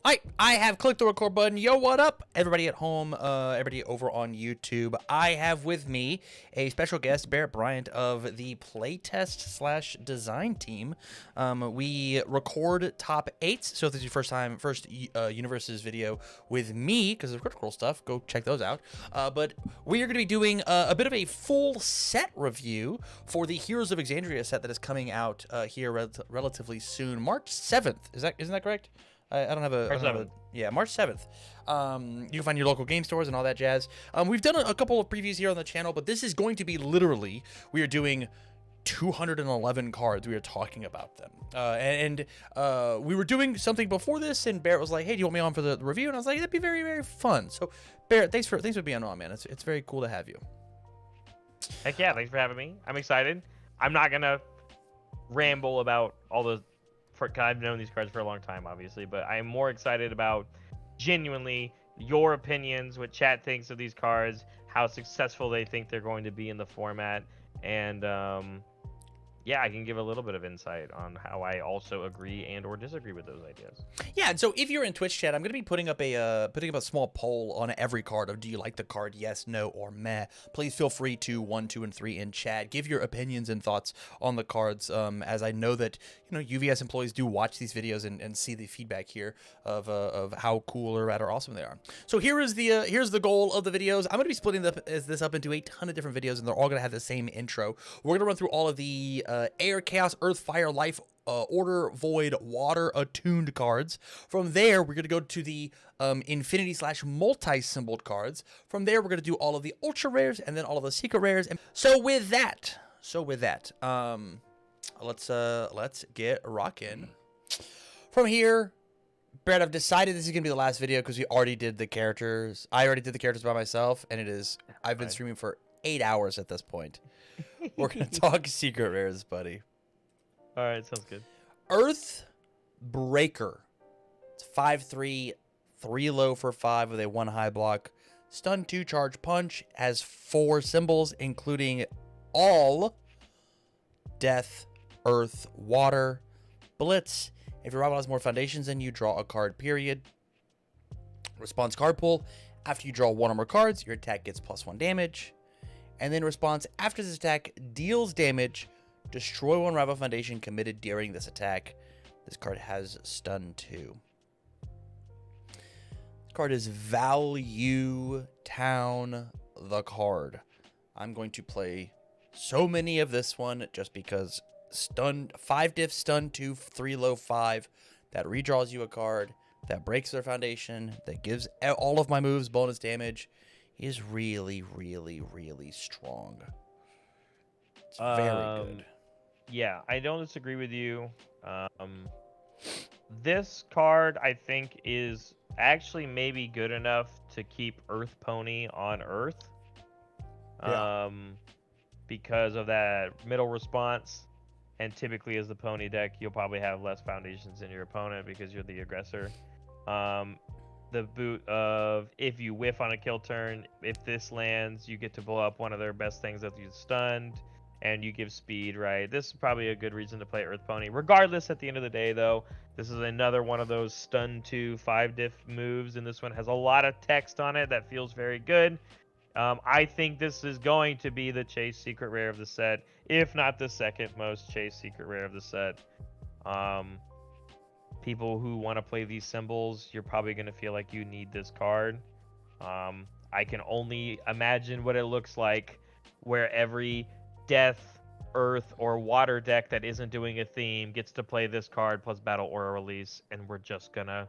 I have clicked the record button. Yo, what up? Everybody at home, everybody over on YouTube. I have with me a special guest, Barrett Bryant of the playtest/design team. We record top 8s, so if this is your first UniVersus video with me, because of critical stuff, go check those out. But we are going to be doing a bit of a full set review for the Heroes of Exandria set that is coming out here relatively soon, March 7th. Isn't that correct? I don't have a yeah, March 7th. You can find your local game stores and all that jazz. We've done a couple of previews here on the channel, but this is going to be literally, we are doing 211 cards. We are talking about them. We were doing something before this, and Barrett was like, hey, do you want me on for the review? And I was like, that'd be very, very fun. So Barrett, thanks for being on, man. It's very cool to have you. Heck yeah, thanks for having me. I'm excited. I'm not gonna ramble about all the I've known these cards for a long time, obviously, but I'm more excited about genuinely your opinions, what chat thinks of these cards, how successful they think they're going to be in the format, and yeah, I can give a little bit of insight on how I also agree and or disagree with those ideas. Yeah, and so if you're in Twitch chat, I'm going to be putting up a small poll on every card of do you like the card, yes, no, or meh. Please feel free to 1, 2, and 3 in chat. Give your opinions and thoughts on the cards, as I know that UVS employees do watch these videos and see the feedback here of how cool or rad or awesome they are. So here's the goal of the videos. I'm going to be splitting this up into a ton of different videos, and they're all going to have the same intro. We're going to run through all of the Air, Chaos, Earth, Fire, Life, Order, Void, Water attuned cards. From there, we're going to go to the Infinity/multi-symboled cards. From there, we're going to do all of the ultra rares and then all of the secret rares. And so with that, let's get rocking. From here, Brad, I've decided this is going to be the last video because we already did the characters. I already did the characters by myself, and I've been streaming for 8 hours at this point. We're going to talk secret rares, buddy. All right, sounds good. Earthbreaker. It's 5/3, 3 low for 5 with a 1 high block. Stun 2, charge punch. Has 4 symbols, including all death, earth, water. Blitz. If your rival has more foundations than you, draw a card, period. Response card pool. After you draw 1 or more cards, your attack gets +1 damage. And then response after this attack deals damage. Destroy 1 rival foundation committed during this attack. This card has stun 2. This card is Value Town the card. I'm going to play so many of this one just because stun 5 diff, stun 2, 3 low 5. That redraws you a card. That breaks their foundation. That gives all of my moves bonus damage. He is really, really, really strong. It's very good. Yeah, I don't disagree with you. This card, I think, is actually maybe good enough to keep Earth Pony on Earth. Yeah. Because of that middle response. And typically as the Pony deck, you'll probably have less foundations than your opponent because you're the aggressor. The boot of if you whiff on a kill turn, if this lands, you get to blow up one of their best things that you stunned, and you give speed, right? This is probably a good reason to play Earth Pony. Regardless, at the end of the day, though, this is another one of those stun 2 5 diff moves, and this one has a lot of text on it that feels very good. I think this is going to be the chase secret rare of the set, if not the second most chase secret rare of the set. People who want to play these symbols, you're probably going to feel like you need this card. I can only imagine what it looks like where every death, earth, or water deck that isn't doing a theme gets to play this card plus battle aura release, and we're just going to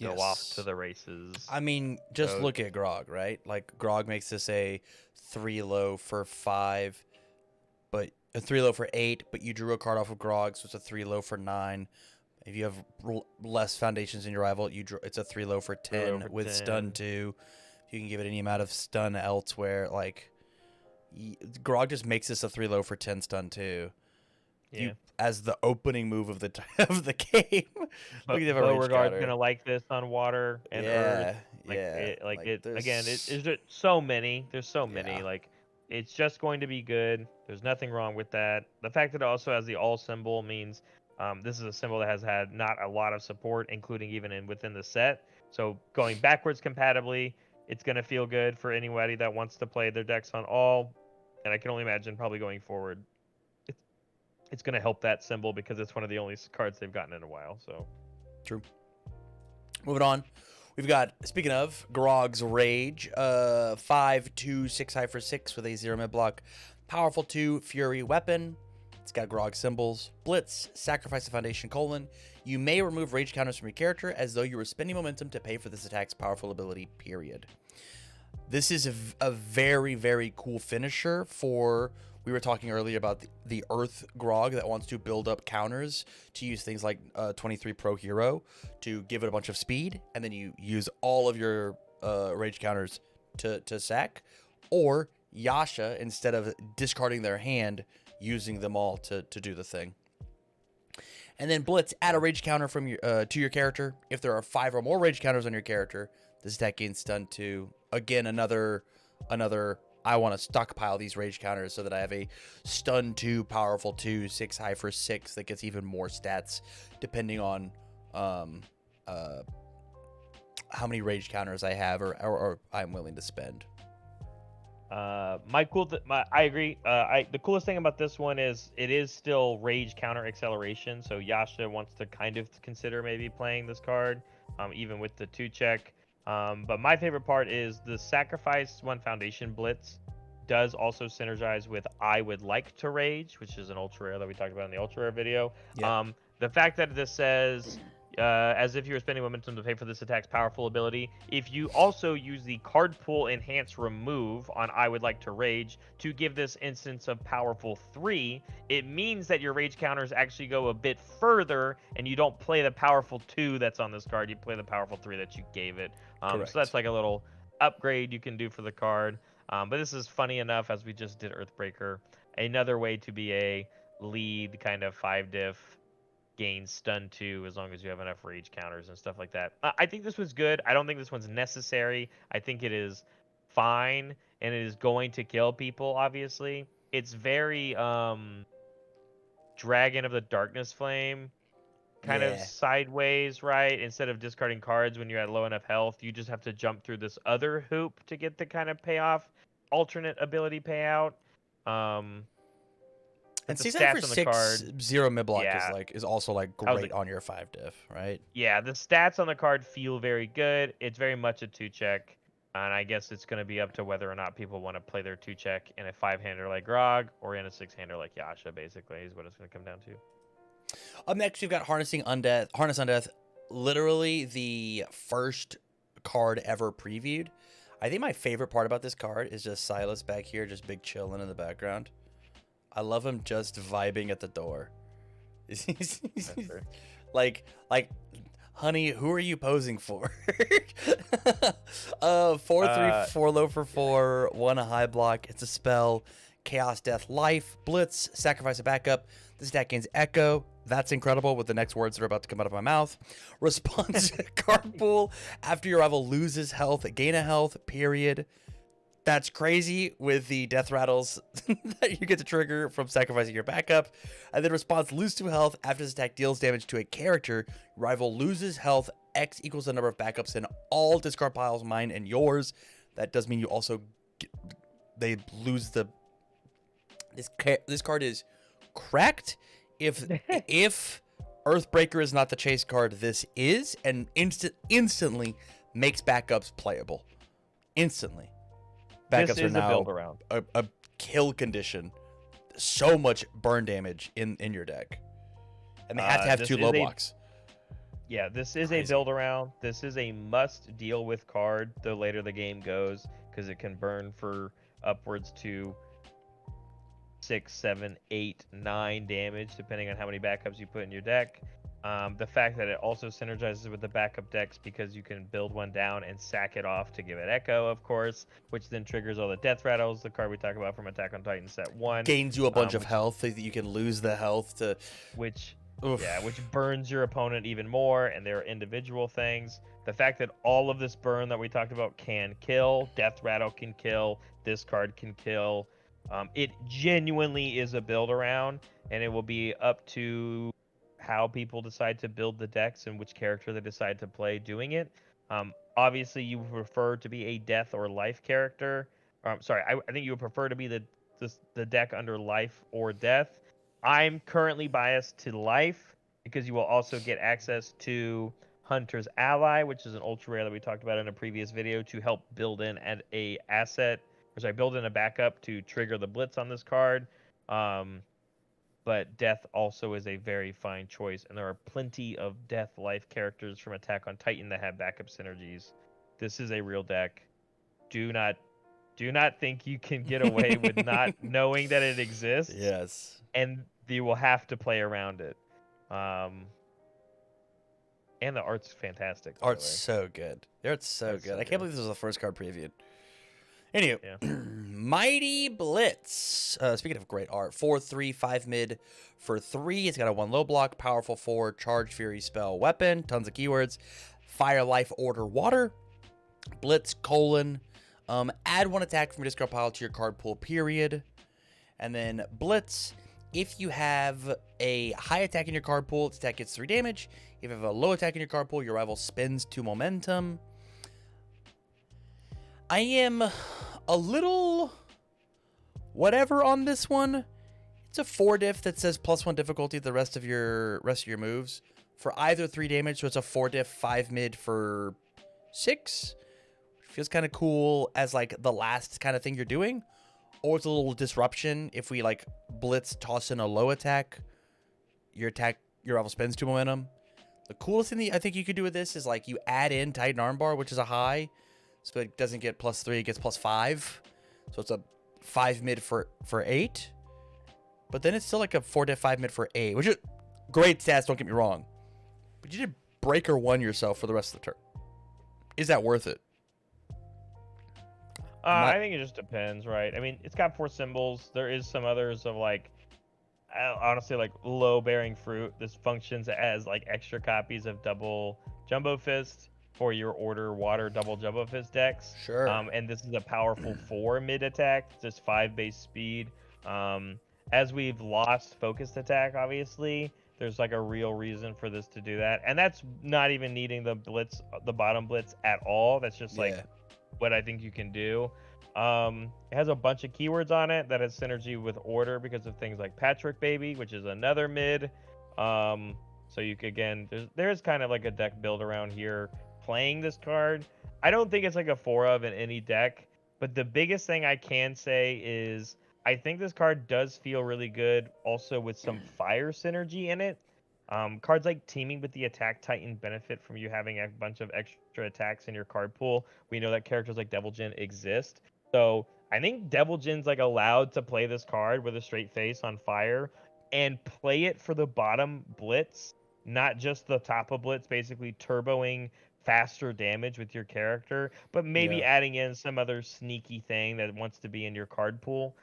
go off to the races. I mean, just look at Grog, right? Like, Grog makes this a 3 low for 5, but a 3 low for 8, but you drew a card off of Grog, so it's a 3 low for 9. If you have less foundations in your rival, it's a 3 low for 10 with 10. Stun 2. You can give it any amount of stun elsewhere. Like, Grog just makes this a 3 low for 10 stun 2. Yeah. As the opening move of the game. But Beauregard's gonna like this on water and earth. There's so many. There's so many. Like, it's just going to be good. There's nothing wrong with that. The fact that it also has the all symbol means This is a symbol that has had not a lot of support, including even within the set. So going backwards compatibly, it's going to feel good for anybody that wants to play their decks on all. And I can only imagine probably going forward, it's, it's going to help that symbol because it's one of the only cards they've gotten in a while. So True. Moving on. We've got, speaking of, Grog's Rage, 5/2 6 high for 6 with a 0 mid block. Powerful 2 Fury weapon. It's got Grog symbols. Blitz, sacrifice a foundation : you may remove rage counters from your character as though you were spending momentum to pay for this attack's powerful ability, period. This is a very, very cool finisher for... We were talking earlier about the Earth Grog that wants to build up counters to use things like 23 Pro Hero to give it a bunch of speed, and then you use all of your rage counters to sack. Or Yasha, instead of discarding their hand, using them all to do the thing. And then Blitz, add a rage counter from your to your character. If there are 5 or more rage counters on your character, this attack gains stun 2. Again, another I want to stockpile these rage counters so that I have a stun 2, powerful 2, 6 high for 6 that gets even more stats depending on how many rage counters I have or I'm willing to spend. I agree. The coolest thing about this one is it is still rage counter acceleration. So Yasha wants to kind of consider maybe playing this card, even with the 2 check. But my favorite part is the sacrifice 1 foundation Blitz does also synergize with I would like to rage, which is an ultra rare that we talked about in the ultra rare video. Yeah. The fact that this says as if you were spending momentum to pay for this attack's powerful ability, if you also use the card pool enhance remove on I would like to rage to give this instance of powerful 3, it means that your rage counters actually go a bit further and you don't play the powerful 2 that's on this card, you play the powerful 3 that you gave it. So that's like a little upgrade you can do for the card. But this is funny enough, as we just did Earthbreaker, another way to be a lead kind of 5 diff, gain stun 2 as long as you have enough rage counters and stuff like that. I think this was good. I don't think this one's necessary. I think it is fine, and it is going to kill people, obviously. It's very Dragon of the Darkness Flame kind of sideways, right? Instead of discarding cards when you're at low enough health, you just have to jump through this other hoop to get the kind of payoff, alternate ability payout. And the 6 stats for on the 6 card, 0 mid block yeah, is also like great on your 5 diff, right? Yeah, the stats on the card feel very good. It's very much a 2 check, and I guess it's going to be up to whether or not people want to play their 2 check in a 5-hander like Grog or in a 6-hander like Yasha. Basically, is what it's going to come down to. Up next, we've got Harness Undeath. Literally the first card ever previewed. I think my favorite part about this card is just Silas back here, just big chilling in the background. I love him just vibing at the door. like, honey, who are you posing for? 4/3, 4 low for 4, 1 high block. It's a spell. Chaos, Death, Life, Blitz, sacrifice a backup. This attack gains Echo. That's incredible with the next words that are about to come out of my mouth. Response card pool. After your rival loses health, gain a health, period. That's crazy with the death rattles that you get to trigger from sacrificing your backup. And then response, lose 2 health. After this attack deals damage to a character, rival loses health. X equals the number of backups in all discard piles, mine and yours. That does mean you also they lose the... This card is cracked. If Earthbreaker is not the chase card, this is, and instantly makes backups playable. Instantly. Backups are now a kill condition. So much burn damage in your deck. And they have to have 2 low blocks. Yeah, this is a build around. This is a must deal with card the later the game goes, because it can burn for upwards to 6, 7, 8, 9 damage, depending on how many backups you put in your deck. The fact that it also synergizes with the backup decks because you can build one down and sack it off to give it Echo, of course, which then triggers all the death rattles, the card we talk about from Attack on Titan set 1. Gains you a bunch of health so that you can lose the health to... Which burns your opponent even more, and there are individual things. The fact that all of this burn that we talked about can kill, Death Rattle can kill, this card can kill. It genuinely is a build around, and it will be up to how people decide to build the decks and which character they decide to play doing it. Obviously, you prefer to be a death or life character. Sorry, I think you would prefer to be the deck under life or death. I'm currently biased to life because you will also get access to Hunter's Ally, which is an ultra rare that we talked about in a previous video to help build in build in a backup to trigger the Blitz on this card. But Death also is a very fine choice, and there are plenty of Death life characters from Attack on Titan that have backup synergies. This is a real deck. Do not think you can get away with not knowing that it exists. Yes. And you will have to play around it. And the art's fantastic. Art's so good. The art's so Art's good. so I can't good. believe this was the first card previewed. Anyway, Yeah. Mighty Blitz. Speaking of great art, 4/3, 5 mid for 3. It's got a 1 low block, powerful 4, charge, fury, spell, weapon, tons of keywords, fire, life, order, water, Blitz, add 1 attack from your discard pile to your card pool, period. And then Blitz, if you have a high attack in your card pool, its attack gets 3 damage. If you have a low attack in your card pool, your rival spends 2 momentum. I am a little whatever on this one. It's a 4 diff that says +1 difficulty the rest of your moves for either 3 damage. So it's a 4 diff 5 mid for 6. Feels kind of cool as like the last kind of thing you're doing. Or it's a little disruption if we like Blitz, toss in a low attack. Your rival spends 2 momentum. The coolest thing I think you could do with this is like you add in Titan Armbar, which is a high. So it doesn't get +3, it gets +5. So it's a 5 mid for 8. But then it's still like a 4 diff 5 mid for 8, which is great stats, don't get me wrong. But you did Breaker 1 yourself for the rest of the turn. Is that worth it? I think it just depends, right? I mean, it's got 4 symbols. There is some others of like, honestly, like low bearing fruit. This functions as like extra copies of double Jumbo Fist for your order water double Jumbo Fist decks. Sure. And this is a powerful 4 mid attack, just 5 base speed. As we've lost focused attack, obviously, there's like a real reason for this to do that. And that's not even needing the Blitz, the bottom Blitz at all. That's just like what I think you can do. It has a bunch of keywords on it that has synergy with order because of things like Patrick Baby, which is another mid. So you could, again, there's kind of like a deck build around here playing this card. I don't think it's like a 4 of in any deck, but the biggest thing I can say is I think this card does feel really good also with some fire synergy in it. Cards like Teaming with the Attack Titan benefit from you having a bunch of extra attacks in your card pool. We know that characters like Devil Jin exist. So I think Devil Jin's like allowed to play this card with a straight face on fire and play it for the bottom Blitz, not just the top of Blitz, basically turboing faster damage with your character, but maybe adding in some other sneaky thing that wants to be in your card pool.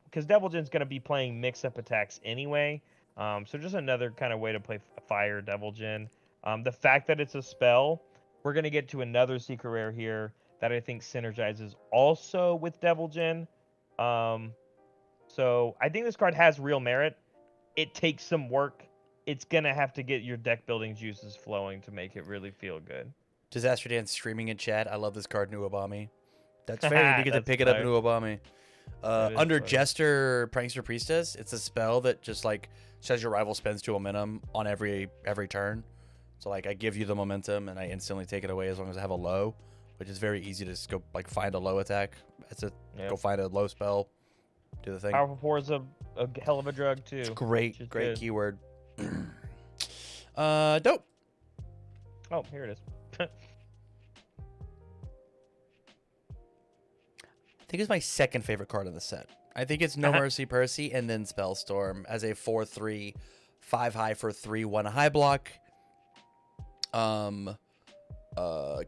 Because Devil Jin's going to be playing mix-up attacks anyway. So just another kind of way to play Fire Devil Jin. The fact that it's a spell, we're going to get to another secret rare here that I think synergizes also with Devil Jin. So I think this card has real merit. It takes some work. It's going to have to get your deck building juices flowing to make it really feel good. Disaster Dance streaming in chat. I love this card, Nuabami. That's fair. You do get to pick it up, Nuabami. Under funny. Jester Prankster Priestess, it's a spell that just like says your rival spends 2 momentum on every turn. So like I give you the momentum and I instantly take it away as long as I have a low, which is very easy to just go like find a low attack. That's it. Go find a low spell. Do the thing. Powerful 4 is a hell of a drug too. It's great good. Keyword. Dope. Oh, here it is. I think it's my second favorite card in the set. I think it's No Mercy Percy and then Spellstorm as a 4/3, 5 high for 3, 1 high block.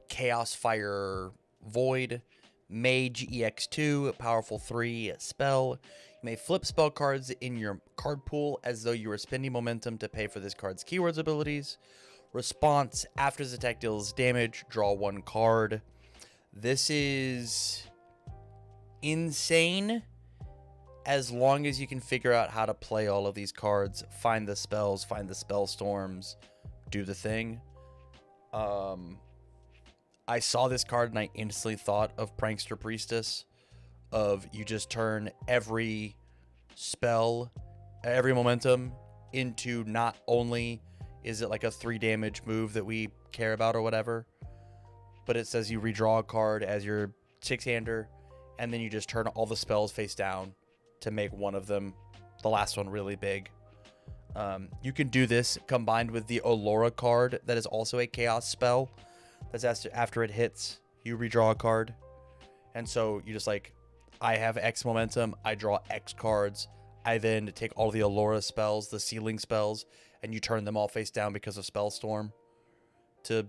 Chaos Fire Void, Mage EX2, powerful 3 spell. You may flip spell cards in your card pool as though you were spending momentum to pay for this card's keywords abilities. Response: after this attack deals damage, draw 1 card. This is insane as long as you can figure out how to play all of these cards, find the spells, find the Spellstorms, do the thing. I saw this card and I instantly thought of Prankster Priestess, of you just turn every spell, every momentum into not only is it like a 3 damage move that we care about or whatever, but it says you redraw a card as your 6-hander, and then you just turn all the spells face down to make one of them, the last one, really big. You can do this combined with the Olora card that is also a chaos spell. That's after it hits, you redraw a card. And so you just like, I have X momentum, I draw X cards. I then take all the Olora spells, the sealing spells, and you turn them all face down because of Spellstorm to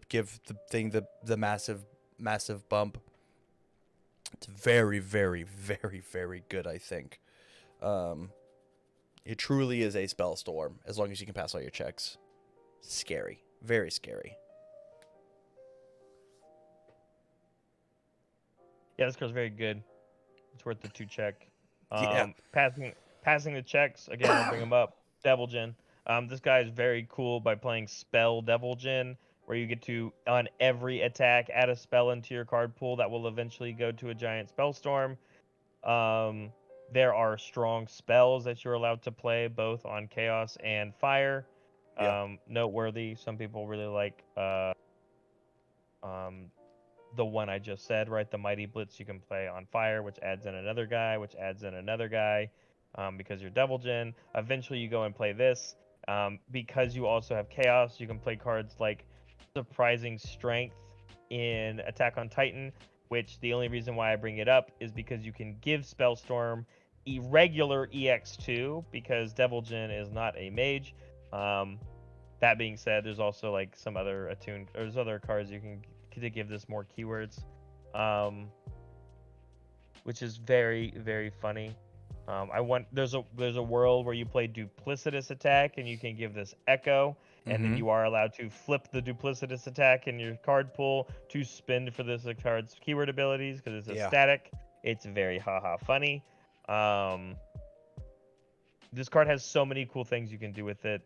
give the thing the massive bump. It's very, very, very, very good, I think. It truly is a Spellstorm, as long as you can pass all your checks. Scary. Very scary. Yeah, this card's very good. It's worth the 2 check. Yeah. Passing the checks, again, I'll bring him up. Devil Jin. This guy is very cool by playing Spell Devil Jin, where you get to, on every attack, add a spell into your card pool that will eventually go to a giant Spellstorm. There are strong spells that you're allowed to play, both on Chaos and Fire. Yeah. Noteworthy. Some people really like the one I just said, right? The Mighty Blitz you can play on Fire, which adds in another guy, because you're Devil Jin. Eventually you go and play this. Because you also have Chaos, you can play cards like Surprising Strength in Attack on Titan, which the only reason why I bring it up is because you can give Spellstorm irregular EX2 because Devil Jin is not a mage. That being said, there's also like some other there's other cards you can to give this more keywords, which is very, very funny. There's a world where you play duplicitous attack and you can give this echo, and then you are allowed to flip the duplicitous attack in your card pool to spend for this card's keyword abilities because it's a static. It's very haha funny. This card has so many cool things you can do with it.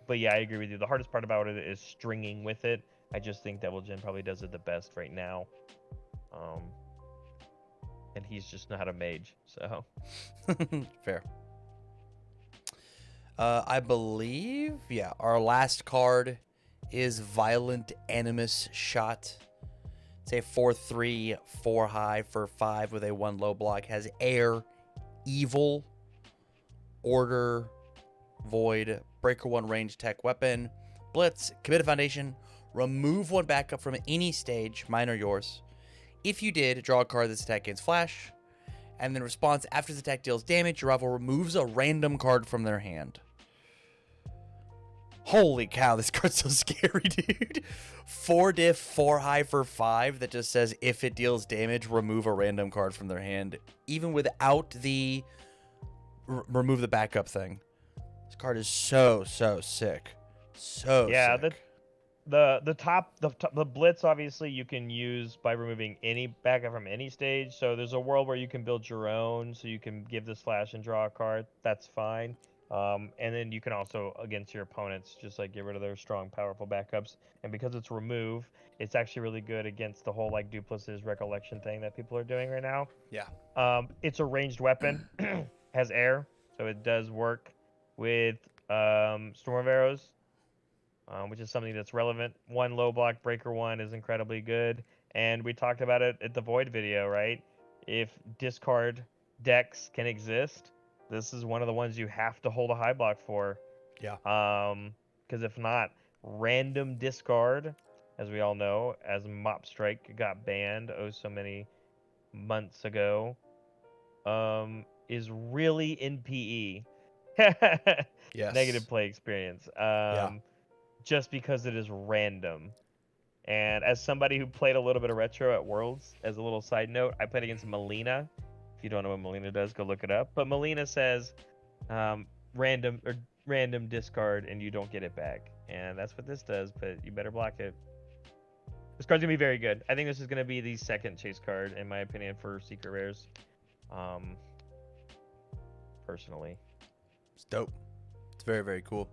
But yeah, I agree with you. The hardest part about it is stringing with it. I just think Devil Jin probably does it the best right now. And he's just not a mage, so. Fair. I believe, our last card is Violent Animus Shot. It's a 4/3, 4 high for 5 with a 1 low block. Has Air, Evil, Order, Void, Breaker 1 range tech weapon, Blitz, commit a foundation, remove 1 backup from any stage, mine or yours. If you did, draw a card that's attack against Flash, and then response after the attack deals damage, your rival removes a random card from their hand. Holy cow, this card's so scary, dude. 4 diff, 4 high for 5 that just says if it deals damage, remove a random card from their hand, even without the remove the backup thing. This card is so sick. So sick. The Blitz obviously you can use by removing any backup from any stage. So there's a world where you can build your own, so you can give this flash and draw a card. That's fine. And then you can also, against your opponents, just like get rid of their strong, powerful backups. And because it's remove, it's actually really good against the whole like duplicitous recollection thing that people are doing right now. Yeah. It's a ranged weapon, has air, so it does work with Storm of Arrows, which is something that's relevant. 1 low block, Breaker 1 is incredibly good. And we talked about it at the Void video, right? If discard decks can exist, this is one of the ones you have to hold a high block for. Yeah. Because if not, random discard, as we all know, as Mop Strike got banned so many months ago, is really in PE. Yes. Negative play experience. Just because it is random. And as somebody who played a little bit of retro at Worlds, as a little side note, I played against Melina. If you don't know what Melina does, go look it up. But Melina says random discard and you don't get it back. And that's what this does, but you better block it. This card's gonna be very good. I think this is gonna be the second chase card in my opinion for secret rares. Personally. It's dope. It's very, very cool.